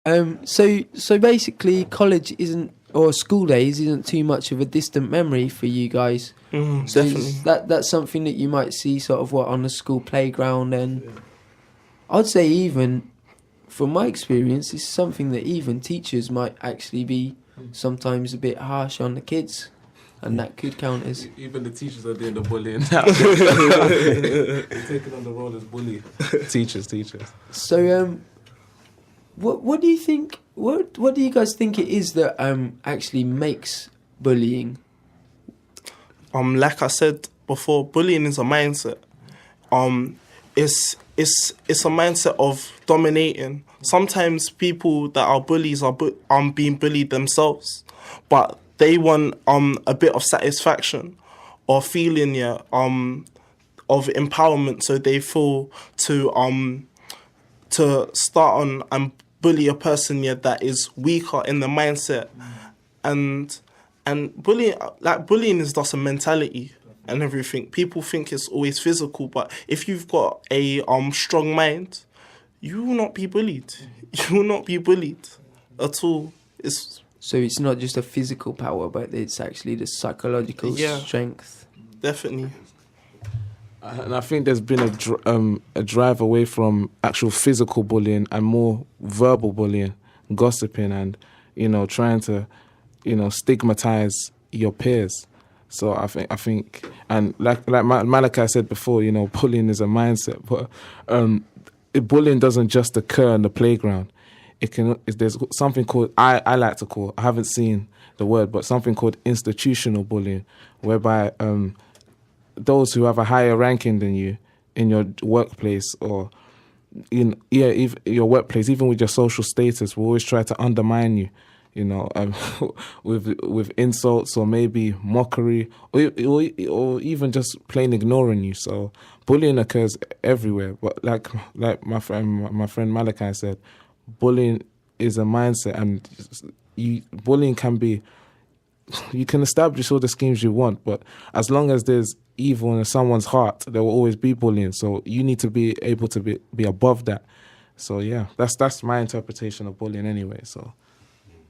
So basically, college isn't, or school days isn't too much of a distant memory for you guys. So Definitely. that's something that you might see sort of on the school playground, and I'd say even from my experience, it's something that even teachers might actually be sometimes a bit harsh on the kids, and that could count as. Even the teachers are doing the bullying now. They're taking on the role as bully. Teachers. So what do you think? What do you guys think it is that actually makes bullying? Like I said before, bullying is a mindset. It's a mindset of dominating. Sometimes people that are bullies are being bullied themselves, but they want a bit of satisfaction or feeling of empowerment, so they feel to start on and bully a person that is weaker in the mindset, and bullying is just a mentality and everything. People think it's always physical, but if you've got a strong mind, you will not be bullied. You will not be bullied at all. So it's not just a physical power, but it's actually the psychological strength. Definitely. And I think there's been a drive away from actual physical bullying and more verbal bullying, gossiping, and trying to stigmatize your peers. So I think, and like Malachi said before, bullying is a mindset, but bullying doesn't just occur in the playground. There's something called, I like to call, I haven't seen the word, but something called institutional bullying, whereby those who have a higher ranking than you in your workplace or your workplace, even with your social status, will always try to undermine you, with insults or maybe mockery or even just plain ignoring you. So bullying occurs everywhere. But like my friend Malachi said, bullying is a mindset, and bullying can be. You can establish all the schemes you want, but as long as there's evil in someone's heart, there will always be bullying. So you need to be able to be above that. So yeah, that's my interpretation of bullying anyway. So.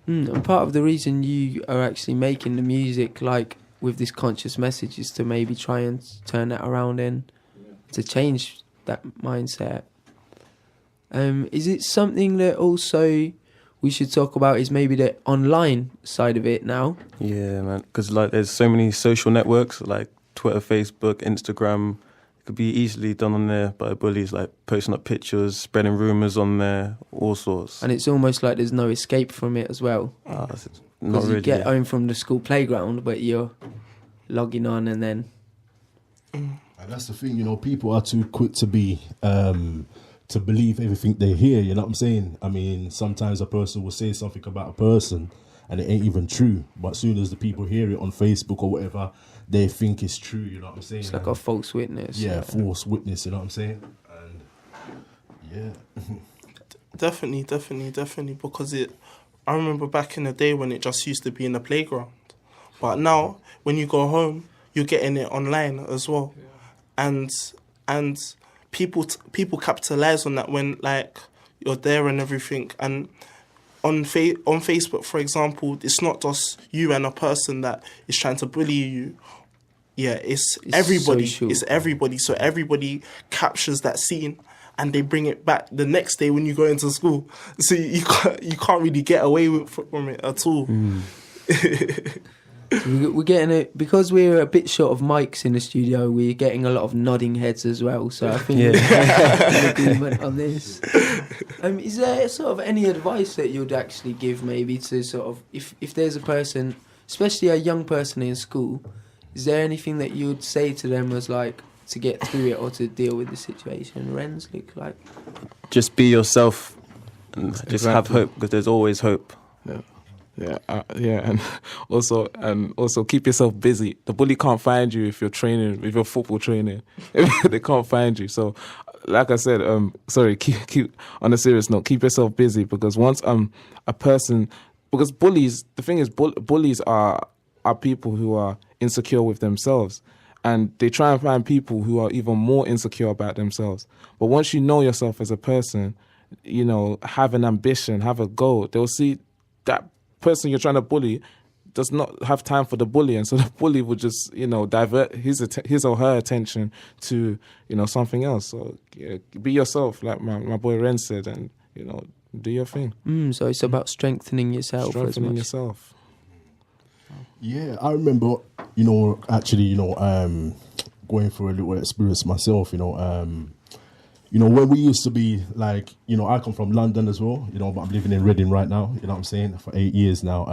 And part of the reason you are actually making the music, like with this conscious message, is to maybe try and turn that around and to change that mindset. Is it something that also we should talk about, is maybe the online side of it now? Yeah, man, because there's so many social networks like Twitter, Facebook, Instagram. It could be easily done on there by bullies, like posting up pictures, spreading rumours on there, all sorts. And it's almost like there's no escape from it as well. Not Because really. you get home from the school playground, but you're logging on and then... And that's the thing, people are too quick to be... to believe everything they hear, you know what I'm saying? I mean, sometimes a person will say something about a person and it ain't even true. But as soon as the people hear it on Facebook or whatever, they think it's true, you know what I'm saying? It's like a false witness. Yeah, false witness, you know what I'm saying? And yeah. Definitely, because I remember back in the day when it just used to be in the playground. But now, when you go home, you're getting it online as well. Yeah. And people capitalize on that when you're there and everything. And on Facebook, for example, it's not just you and a person that is trying to bully you. Yeah, it's everybody. social. It's everybody. So everybody captures that scene and they bring it back the next day when you go into school. So you can't really get away from it at all. We're getting it, because we're a bit short of mics in the studio, we're getting a lot of nodding heads as well, so I think we're in agreement on this. Is there sort of any advice that you'd actually give maybe to sort of, if there's a person, especially a young person in school, is there anything that you'd say to them as like to get through it or to deal with the situation? Renz, look like? Just be yourself and just have hope, because there's always hope. And also keep yourself busy. The bully can't find you if you're training, if you're football training. They can't find you. So, like I said, keep on a serious note, keep yourself busy, because once a person, because bullies, the thing is, bullies are people who are insecure with themselves, and they try and find people who are even more insecure about themselves. But once you know yourself as a person, you know, have an ambition, have a goal, they'll see that person you're trying to bully does not have time for the bullying, so the bully will just, you know, divert his or her attention to, you know, something else. So yeah, be yourself, like my boy Ren said, and, you know, do your thing. So it's about strengthening yourself. Strengthening as much. yourself. Yeah, I remember, you know, actually, you know, going through a little experience myself, you know, when we used to be like, you know, I come from London as well, you know, but I'm living in Reading right now, you know what I'm saying, for 8 years now.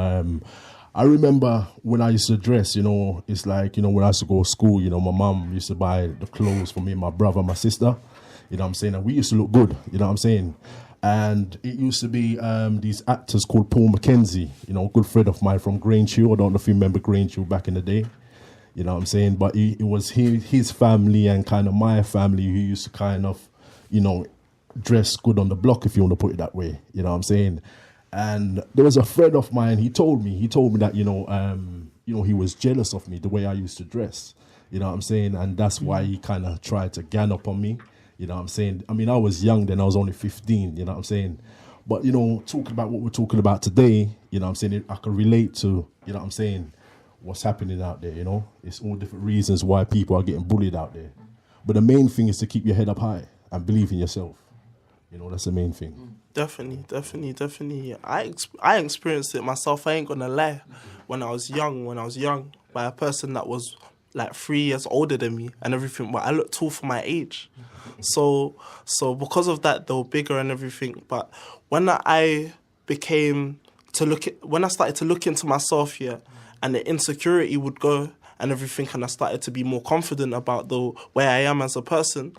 I remember when I used to dress, you know, it's like, you know, when I used to go to school, you know, my mum used to buy the clothes for me, my brother, my sister, you know what I'm saying, and we used to look good, you know what I'm saying. And it used to be these actors called Paul Mackenzie, you know, a good friend of mine from Grange Hill. I don't know if you remember Grange Hill back in the day, you know what I'm saying, but it was his family and kind of my family who used to kind of, you know, dress good on the block, if you want to put it that way, you know what I'm saying. And there was a friend of mine, he told me that, you know, he was jealous of me, the way I used to dress, you know what I'm saying, and that's why he kind of tried to gang up on me, you know what I'm saying. I mean, I was young then, I was only 15, you know what I'm saying, but, you know, talking about what we're talking about today, you know what I'm saying, I can relate to, you know what I'm saying, what's happening out there, you know. It's all different reasons why people are getting bullied out there, but the main thing is to keep your head up high and believe in yourself, you know, that's the main thing. Definitely. I experienced it myself. I ain't gonna lie. When I was young, by a person that was like 3 years older than me and everything, but I looked tall for my age. So because of that, they were bigger and everything. But when I started to look into myself here, and the insecurity would go and everything, and I started to be more confident about the way I am as a person,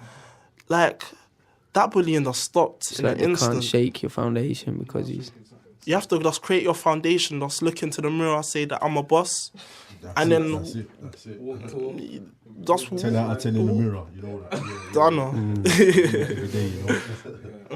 like, that bullying just stopped It's in like an you can't instant. shake your foundation because he's... You have to just create your foundation, just look into the mirror, say that I'm a boss, That's it. just 10 out of 10 in the mirror, you know that. done. Every day, you know.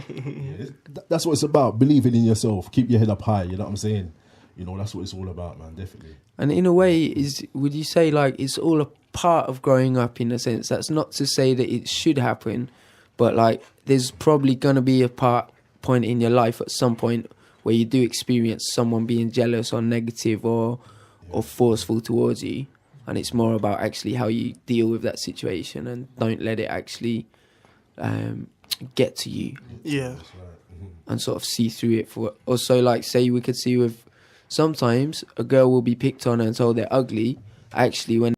Yeah, that's what it's about, believing in yourself, keep your head up high, you know what I'm saying? You know, that's what it's all about, man, definitely. And in a way, would you say, like, it's all a part of growing up, in a sense? That's not to say that it should happen, but, like, there's probably going to be a point in your life at some point where you do experience someone being jealous or negative or forceful towards you. And it's more about actually how you deal with that situation and don't let it actually get to you. Yeah. And sort of see through it. Also, like, say we could see with... Sometimes a girl will be picked on and told they're ugly. Actually, when